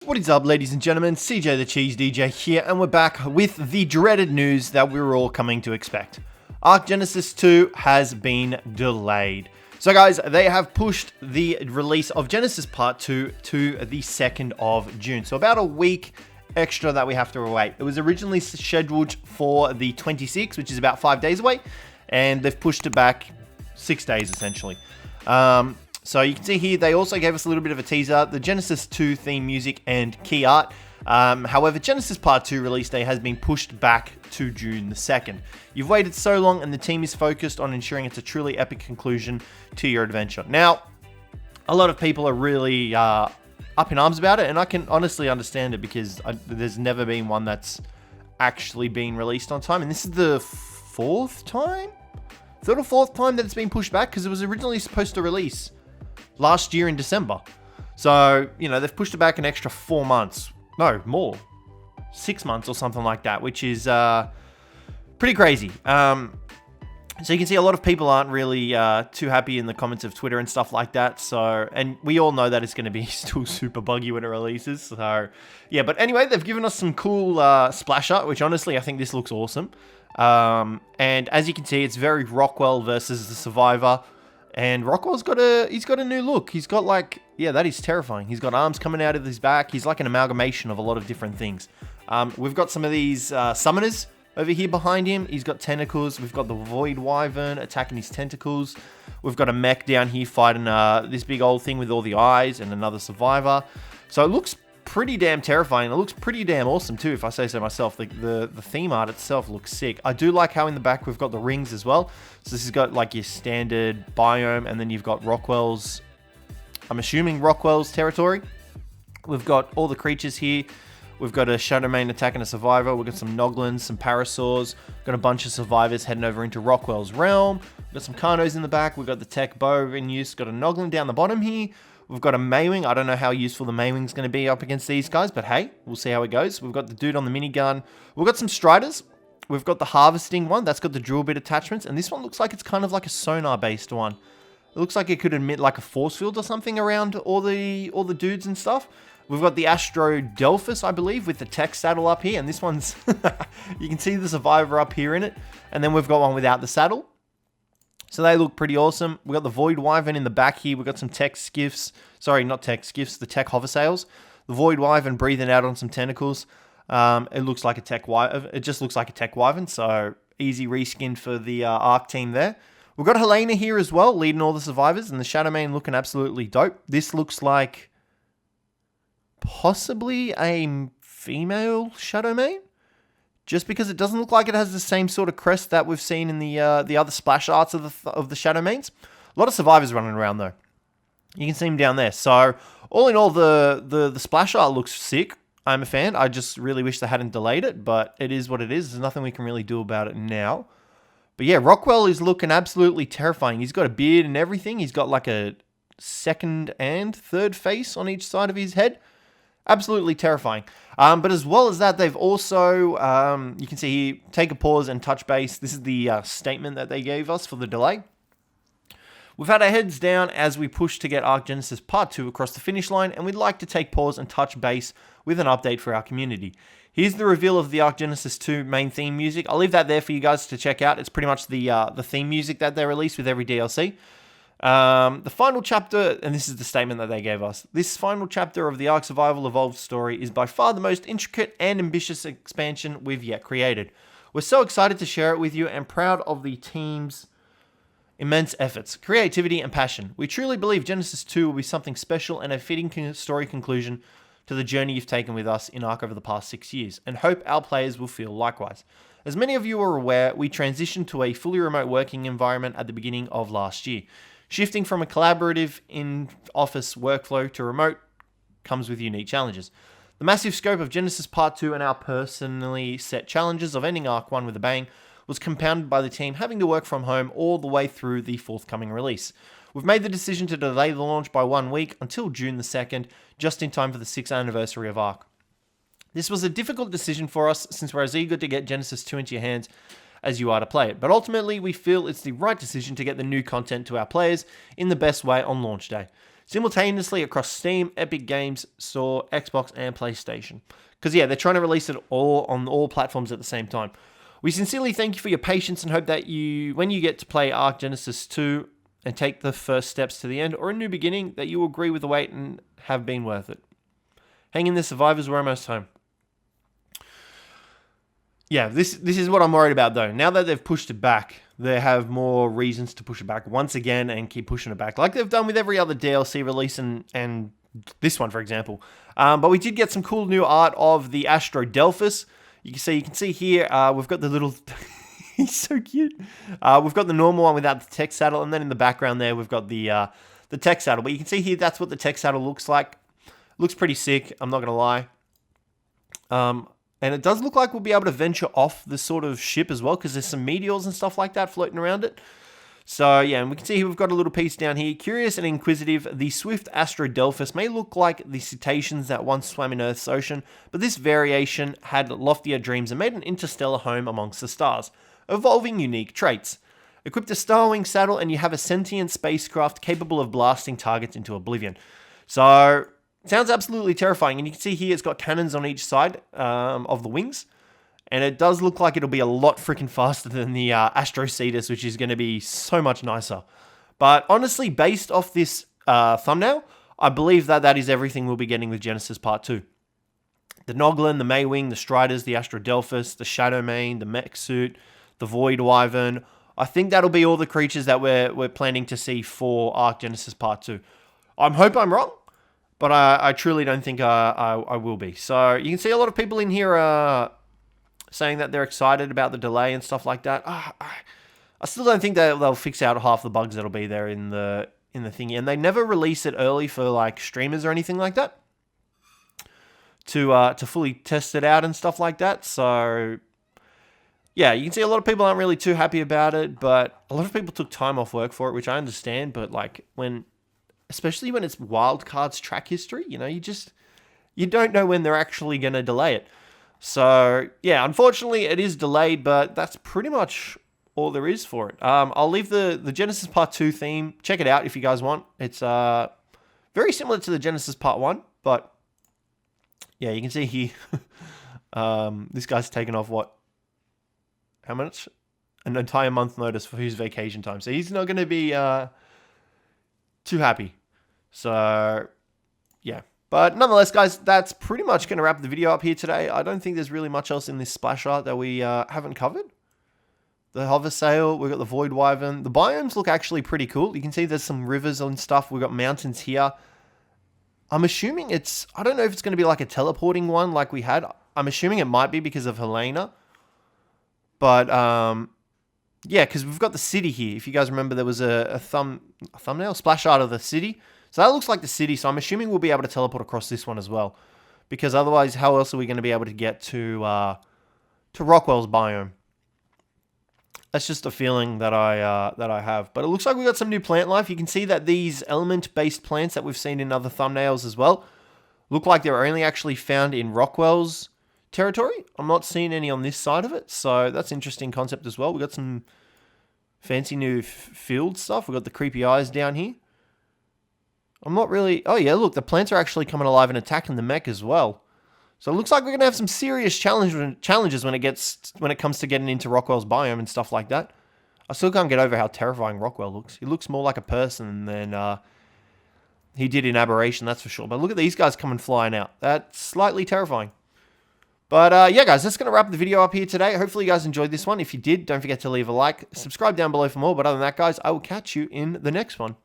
What is up, ladies and gentlemen? Cjthecheesedj here, and we're back with the dreaded news that we were all coming to expect. ARK Genesis 2 has been delayed. So guys, they have pushed the release of Genesis Part 2 to the 2nd of June. So about a week extra that we have to wait. It was originally scheduled for the 26th, which is about 5 days away, and they've pushed it back 6 days essentially. So you can see here, they also gave us a little bit of a teaser, the Genesis 2 theme music and key art. However, Genesis Part 2 release day has been pushed back to June the 2nd. You've waited so long and the team is focused on ensuring it's a truly epic conclusion to your adventure. Now, a lot of people are really up in arms about it, and I can honestly understand it because there's never been one that's actually been released on time. And this is the third or fourth time that it's been pushed back, because it was originally supposed to release last year in December. So, you know, they've pushed it back an extra 4 months. No, more. 6 months or something like that, which is pretty crazy. So you can see a lot of people aren't really too happy in the comments of Twitter and stuff like that. So, and we all know that it's going to be still super buggy when it releases. So, yeah, but anyway, they've given us some cool splash art, which honestly, I think this looks awesome. And as you can see, it's very Rockwell versus the Survivor. And Rockwell's got a new look. He's got like, yeah, that is terrifying. He's got arms coming out of his back. He's like an amalgamation of a lot of different things. We've got some of these summoners over here behind him. He's got tentacles. We've got the Void Wyvern attacking his tentacles. We've got a mech down here fighting this big old thing with all the eyes and another survivor. So it looks pretty damn terrifying. It looks pretty damn awesome too, if I say so myself. The theme art itself looks sick. I do like how in the back we've got the rings as well. So this has got like your standard biome, and then you've got Rockwell's, I'm assuming Rockwell's territory. We've got all the creatures here. We've got a Shadowmane attacking a survivor. We've got some Noglins, some Parasaurs. We've got a bunch of survivors heading over into Rockwell's realm. We've got some Carnos in the back. We've got the Tech Bow in use. Got a Noglin down the bottom here. We've got a Maywing. I don't know how useful the Maywing's going to be up against these guys, but hey, we'll see how it goes. We've got the dude on the minigun. We've got some Striders. We've got the harvesting one. That's got the drill bit attachments, and this one looks like it's kind of like a sonar-based one. It looks like it could emit like a force field or something around all the dudes and stuff. We've got the Astro Delphus, I believe, with the tech saddle up here, and this one's you can see the Survivor up here in it, and then we've got one without the saddle. So they look pretty awesome. We've got the Void Wyvern in the back here. We've got some tech skiffs. Sorry, not tech skiffs, the tech hover sails. The Void Wyvern breathing out on some tentacles. It looks like a tech wyvern. It just looks like a tech wyvern, so easy reskin for the ARK team there. We've got Helena here as well, leading all the survivors, and the Shadowmane looking absolutely dope. This looks like possibly a female Shadowmane, just because it doesn't look like it has the same sort of crest that we've seen in the other splash arts of the Shadowmanes. A lot of survivors running around though. You can see them down there. So all in all, the splash art looks sick. I'm a fan. I just really wish they hadn't delayed it, but it is what it is. There's nothing we can really do about it now. But yeah, Rockwell is looking absolutely terrifying. He's got a beard and everything. He's got like a second and third face on each side of his head. Absolutely terrifying. But as well as that, they've also, you can see here, take a pause and touch base. This is the statement that they gave us for the delay. We've had our heads down as we push to get ARK Genesis Part 2 across the finish line, and we'd like to take pause and touch base with an update for our community. Here's the reveal of the ARK Genesis 2 main theme music. I'll leave that there for you guys to check out. It's pretty much the theme music that they release with every DLC. The final chapter, and this is the statement that they gave us. This final chapter of the ARK Survival Evolved story is by far the most intricate and ambitious expansion we've yet created. We're so excited to share it with you and proud of the team's immense efforts, creativity, and passion. We truly believe Genesis 2 will be something special and a fitting story conclusion to the journey you've taken with us in ARK over the past 6 years, and hope our players will feel likewise. As many of you are aware, we transitioned to a fully remote working environment at the beginning of last year. Shifting from a collaborative in-office workflow to remote comes with unique challenges. The massive scope of Genesis Part 2 and our personally set challenges of ending ARK 1 with a bang was compounded by the team having to work from home all the way through the forthcoming release. We've made the decision to delay the launch by 1 week until June the 2nd, just in time for the 6th anniversary of ARK. This was a difficult decision for us since we're as eager to get Genesis 2 into your hands as you are to play it, but ultimately we feel it's the right decision to get the new content to our players in the best way on launch day. simultaneously across Steam, Epic Games Store, Xbox, and PlayStation. Because, yeah, they're trying to release it all on all platforms at the same time. We sincerely thank you for your patience and hope that when you get to play ARK Genesis 2 and take the first steps to the end or a new beginning, that you will agree with the wait and have been worth it. Hang in there, survivors, we're almost home. Yeah, this is what I'm worried about, though. Now that they've pushed it back, they have more reasons to push it back once again and keep pushing it back, like they've done with every other DLC release and this one, for example. But we did get some cool new art of the Astrodelphus. You can see here, we've got the little... He's so cute. We've got the normal one without the tech saddle, and then in the background there, we've got the tech saddle. But you can see here, that's what the tech saddle looks like. Looks pretty sick, I'm not going to lie. And it does look like we'll be able to venture off the sort of ship as well, because there's some meteors and stuff like that floating around it. So, yeah, and we can see here we've got a little piece down here. Curious and inquisitive, the swift Astrodelphus may look like the cetaceans that once swam in Earth's ocean, but this variation had loftier dreams and made an interstellar home amongst the stars, evolving unique traits. Equipped a Starwing saddle, and you have a sentient spacecraft capable of blasting targets into oblivion. So... sounds absolutely terrifying, and you can see here it's got cannons on each side of the wings, and it does look like it'll be a lot freaking faster than the Cjthecheesedj, which is going to be so much nicer. But honestly, based off this thumbnail, I believe that is everything we'll be getting with Genesis Part 2. The Noglin, the Maywing, the Striders, the Astrodelphus, the Shadowmane, the Mech Suit, the Void Wyvern. I think that'll be all the creatures that we're planning to see for ARK Genesis Part 2. I hope I'm wrong, but I truly don't think I will be. So you can see a lot of people in here saying that they're excited about the delay and stuff like that. I still don't think that they'll fix out half the bugs that'll be there in the thingy. And they never release it early for like streamers or anything like that to fully test it out and stuff like that. So yeah, you can see a lot of people aren't really too happy about it, but a lot of people took time off work for it, which I understand. But like especially when it's Wildcard's track history, you don't know when they're actually going to delay it. So, yeah, unfortunately, it is delayed, but that's pretty much all there is for it. I'll leave the Genesis Part 2 theme. Check it out if you guys want. It's very similar to the Genesis Part 1, but, yeah, you can see here, this guy's taken off, how much? An entire month notice for his vacation time. So he's not going to be too happy. So, yeah. But nonetheless, guys, that's pretty much going to wrap the video up here today. I don't think there's really much else in this splash art that we haven't covered. The hover sail, we've got the Void Wyvern. The biomes look actually pretty cool. You can see there's some rivers and stuff. We've got mountains here. I'm assuming I don't know if it's going to be like a teleporting one like we had. I'm assuming it might be because of Helena. But, yeah, because we've got the city here. If you guys remember, there was a thumbnail, splash art of the city. So that looks like the city, so I'm assuming we'll be able to teleport across this one as well. Because otherwise, how else are we going to be able to get to Rockwell's biome? That's just a feeling that I have. But it looks like we got some new plant life. You can see that these element-based plants that we've seen in other thumbnails as well look like they're only actually found in Rockwell's territory. I'm not seeing any on this side of it, so that's an interesting concept as well. We've got some fancy new field stuff. We've got the creepy eyes down here. I'm not really... oh, yeah, look, the plants are actually coming alive and attacking the mech as well. So it looks like we're going to have some serious challenges when it comes to getting into Rockwell's biome and stuff like that. I still can't get over how terrifying Rockwell looks. He looks more like a person than he did in Aberration, that's for sure. But look at these guys coming flying out. That's slightly terrifying. But yeah, guys, that's going to wrap the video up here today. Hopefully you guys enjoyed this one. If you did, don't forget to leave a like. Subscribe down below for more. But other than that, guys, I will catch you in the next one.